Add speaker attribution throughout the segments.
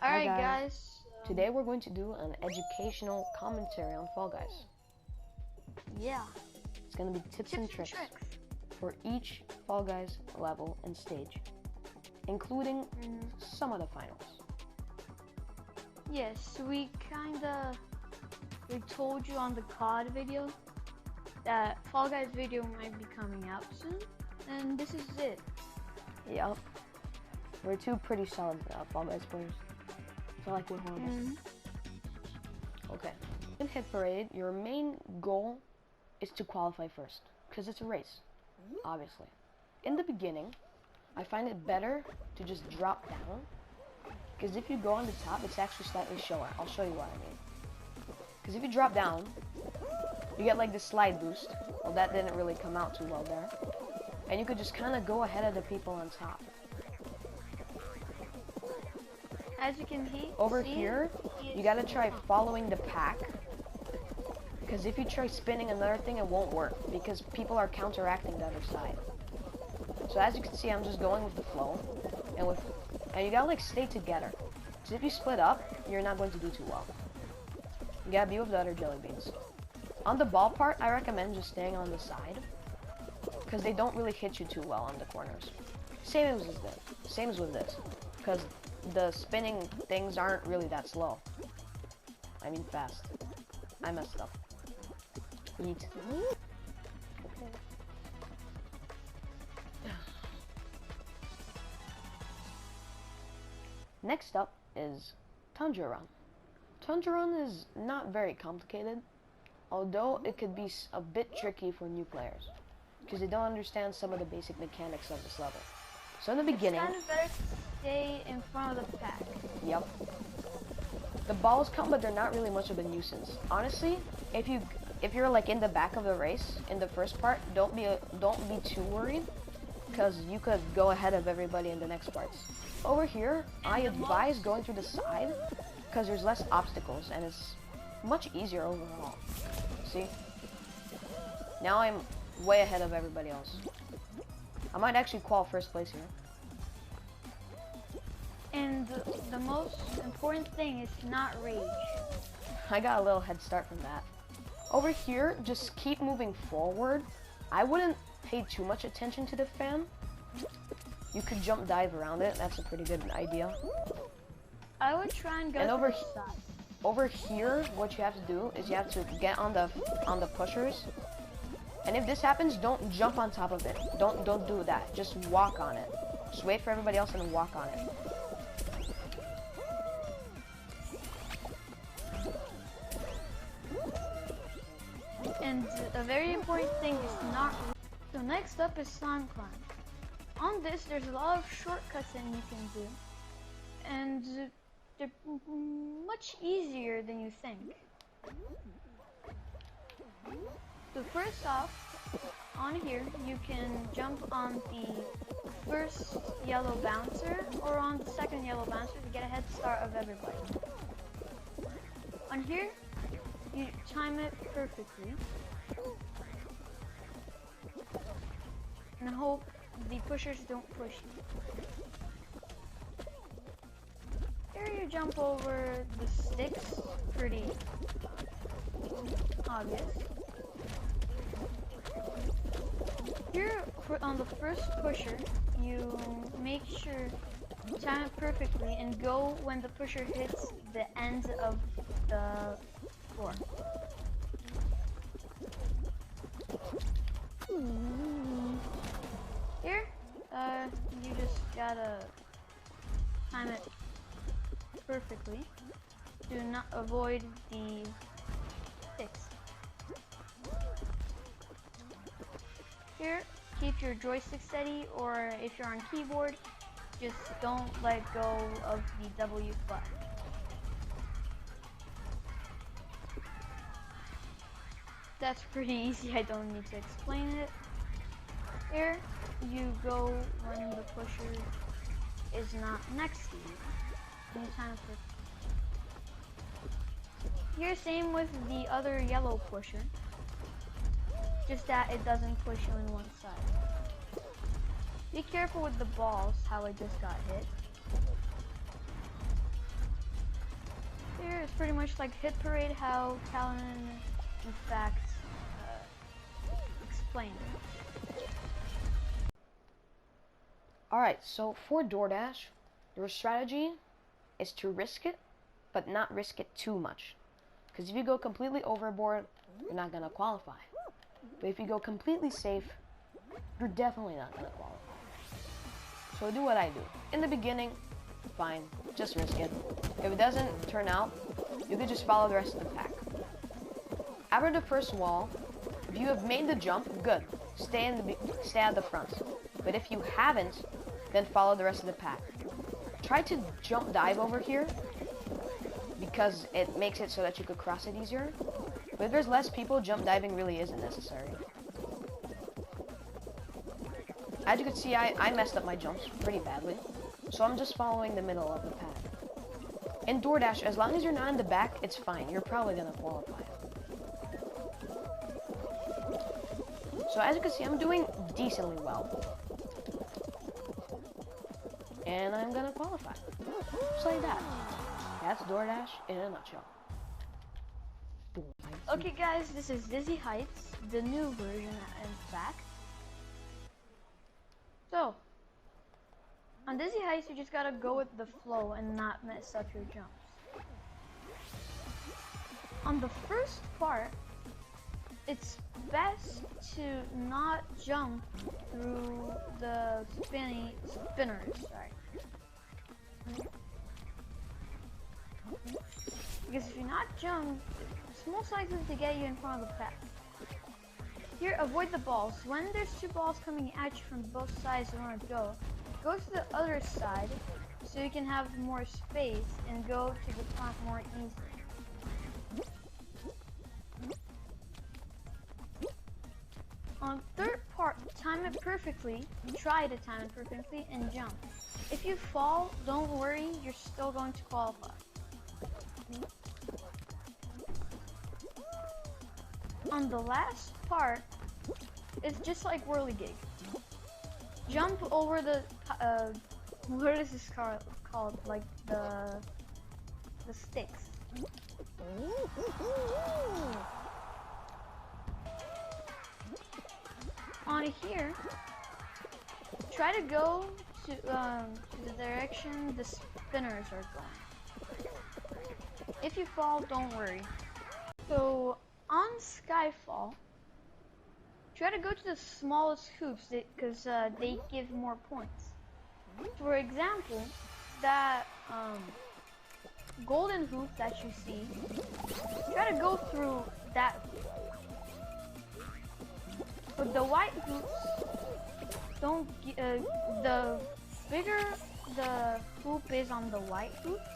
Speaker 1: Alright guys.
Speaker 2: Today we're going to do an educational commentary on Fall Guys.
Speaker 1: Yeah.
Speaker 2: It's going to be tips and tricks for each Fall Guys level and stage, including some of the finals.
Speaker 1: Yes, we told you on the COD video that Fall Guys video might be coming out soon, and this is it.
Speaker 2: Yep. We're two pretty solid Fall Guys players. So like we're horrible. Okay. In Hit Parade, your main goal is to qualify first, because it's a race, obviously. In the beginning, I find it better to just drop down, because if you go on the top, it's actually slightly shorter. I'll show you what I mean. Because if you drop down, you get like this slide boost. Well, that didn't really come out too well there. And you could just kind of go ahead of the people on top.
Speaker 1: As you can see,
Speaker 2: over here, you gotta try following the pack. Because if you try spinning another thing, it won't work. Because people are counteracting the other side. So as you can see, I'm just going with the flow. And you gotta like stay together. Because if you split up, you're not going to do too well. You gotta be with the other jelly beans. On the ball part, I recommend just staying on the side. Because they don't really hit you too well on the corners. Same as with this. Because the spinning things aren't really that slow. I mean fast. I messed up. Eat. Okay. Next up is Tundra Run. Tundra Run is not very complicated, although it could be a bit tricky for new players, because they don't understand some of the basic mechanics of this level. So in the beginning,
Speaker 1: it's kind of better to stay in front of the pack.
Speaker 2: Yep. The balls come, but they're not really much of a nuisance. Honestly, if you're like in the back of the race in the first part, don't be too worried, because you could go ahead of everybody in the next parts. Over here, I advise going through the side, because there's less obstacles and it's much easier overall. See? Now I'm way ahead of everybody else. I might actually qual first place here.
Speaker 1: And the most important thing is to not rage.
Speaker 2: I got a little head start from that. Over here, just keep moving forward. I wouldn't pay too much attention to the fan. You could jump dive around it. That's a pretty good idea.
Speaker 1: I would try and go to the side.
Speaker 2: Over here, what you have to do is you have to get on the pushers. And if this happens, don't jump on top of it. Don't do that. Just walk on it. Just wait for everybody else and walk on it.
Speaker 1: And a very important thing is to not. So next up is Soundcloud. On this, there's a lot of shortcuts that you can do, and they're much easier than you think. So first off, on here, you can jump on the first yellow bouncer or on the second yellow bouncer to get a head start of everybody. On here, you time it perfectly and hope the pushers don't push you. Here you jump over the sticks, pretty obvious. Here, on the first pusher, you make sure you time it perfectly and go when the pusher hits the end of the floor. Here, you just gotta time it perfectly to not avoid the sticks. Here, keep your joystick steady, or if you're on keyboard, just don't let go of the W button. That's pretty easy, I don't need to explain it. Here, you go when the pusher is not next to you. Anytime here, same with the other yellow pusher. Just that it doesn't push you on one side. Be careful with the balls, how I just got hit. here is pretty much like Hit Parade, how Kalinan in fact explained it.
Speaker 2: Alright, so for Doordash, your strategy is to risk it, but not risk it too much. Because if you go completely overboard, you're not going to qualify. But if you go completely safe, you're definitely not going to qualify. So do what I do. In the beginning, fine, just risk it. If it doesn't turn out, you can just follow the rest of the pack. After the first wall, if you have made the jump, good. Stay at the front. But if you haven't, then follow the rest of the pack. Try to jump dive over here, because it makes it so that you could cross it easier. But if there's less people, jump diving really isn't necessary. As you can see, I messed up my jumps pretty badly, so I'm just following the middle of the path. In Doordash, as long as you're not in the back, it's fine. You're probably gonna qualify. So as you can see, I'm doing decently well. And I'm gonna qualify. Just like that. That's Doordash in a nutshell.
Speaker 1: Okay guys, this is Dizzy Heights, the new version in fact. So, on Dizzy Heights you just gotta go with the flow and not mess up your jumps. On the first part, it's best to not jump through the spinners, sorry. Because if you not jump, it's most likely to get you in front of the pack. Here, avoid the balls. When there's two balls coming at you from both sides you want to go to the other side so you can have more space and go to the front more easily. On third part, time it perfectly, try to time it perfectly, and jump. If you fall, don't worry, you're still going to qualify. On the last part, it's just like whirligig. Jump over the, what is this called? Like the sticks. On here, try to go to the direction the spinners are going. If you fall, don't worry. So on Skyfall, try to go to the smallest hoops because they give more points. For example, that golden hoop that you see, try to go through that hoop. But the white hoops don't. The bigger the hoop is on the white hoops,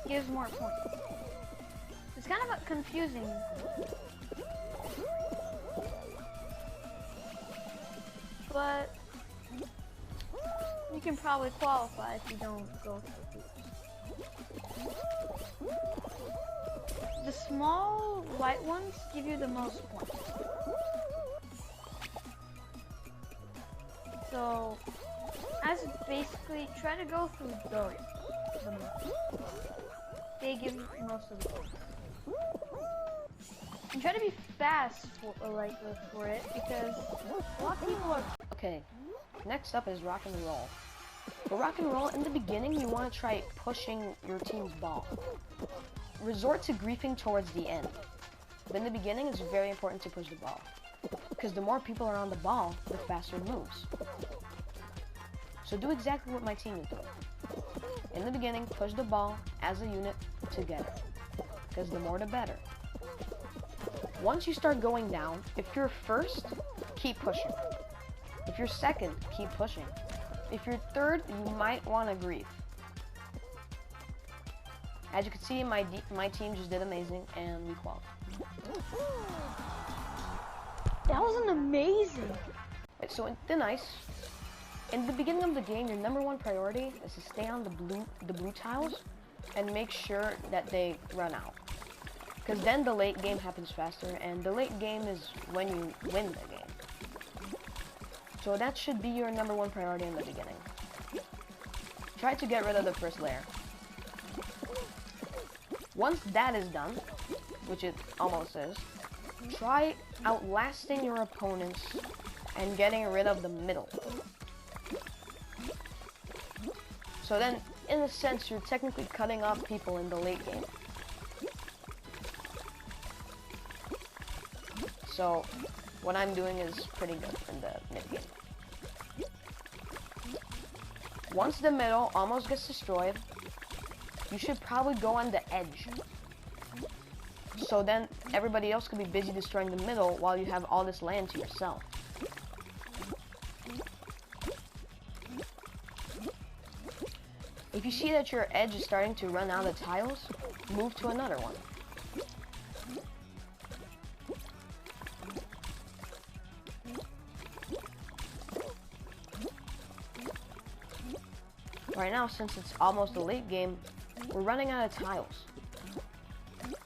Speaker 1: gives more points. It's kind of confusing. But you can probably qualify if you don't go through hoops. The small white ones give you the most points. So, as basically, try to go through those. They give you most of the points. And try to be fast for it because a lot of people are.
Speaker 2: Okay, next up is rock and roll. For rock and roll, in the beginning, you want to try pushing your team's ball. Resort to griefing towards the end. But in the beginning, it's very important to push the ball. Because the more people are on the ball, the faster it moves. So do exactly what my team is doing. In the beginning, push the ball as a unit together. Because the more the better. Once you start going down, if you're first, keep pushing. If you're second, keep pushing. If you're third, you might want to grief. As you can see, my team just did amazing, and we qualified.
Speaker 1: That was an amazing.
Speaker 2: So in Thin Ice, in the beginning of the game, your #1 priority is to stay on the blue tiles and make sure that they run out. Because then the late game happens faster, and the late game is when you win the game. So that should be your #1 priority in the beginning. Try to get rid of the first layer. Once that is done, which it almost is, try outlasting your opponents and getting rid of the middle. So then, in a sense, you're technically cutting off people in the late game. So, what I'm doing is pretty good in the mid game. Once the middle almost gets destroyed, you should probably go on the edge. So then everybody else could be busy destroying the middle while you have all this land to yourself. If you see that your edge is starting to run out of tiles, move to another one. Right now, since it's almost the late game, we're running out of tiles.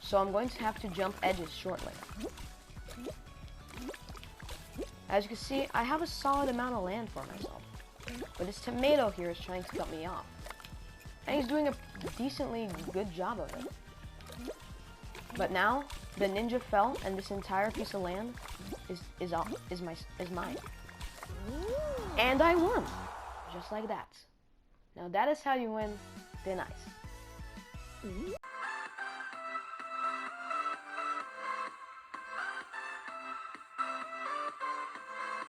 Speaker 2: So I'm going to have to jump edges shortly. As you can see, I have a solid amount of land for myself. But this tomato here is trying to cut me off. And he's doing a decently good job of it. But now, the ninja fell and this entire piece of land is mine. And I won! Just like that. Now that is how you win thin ice.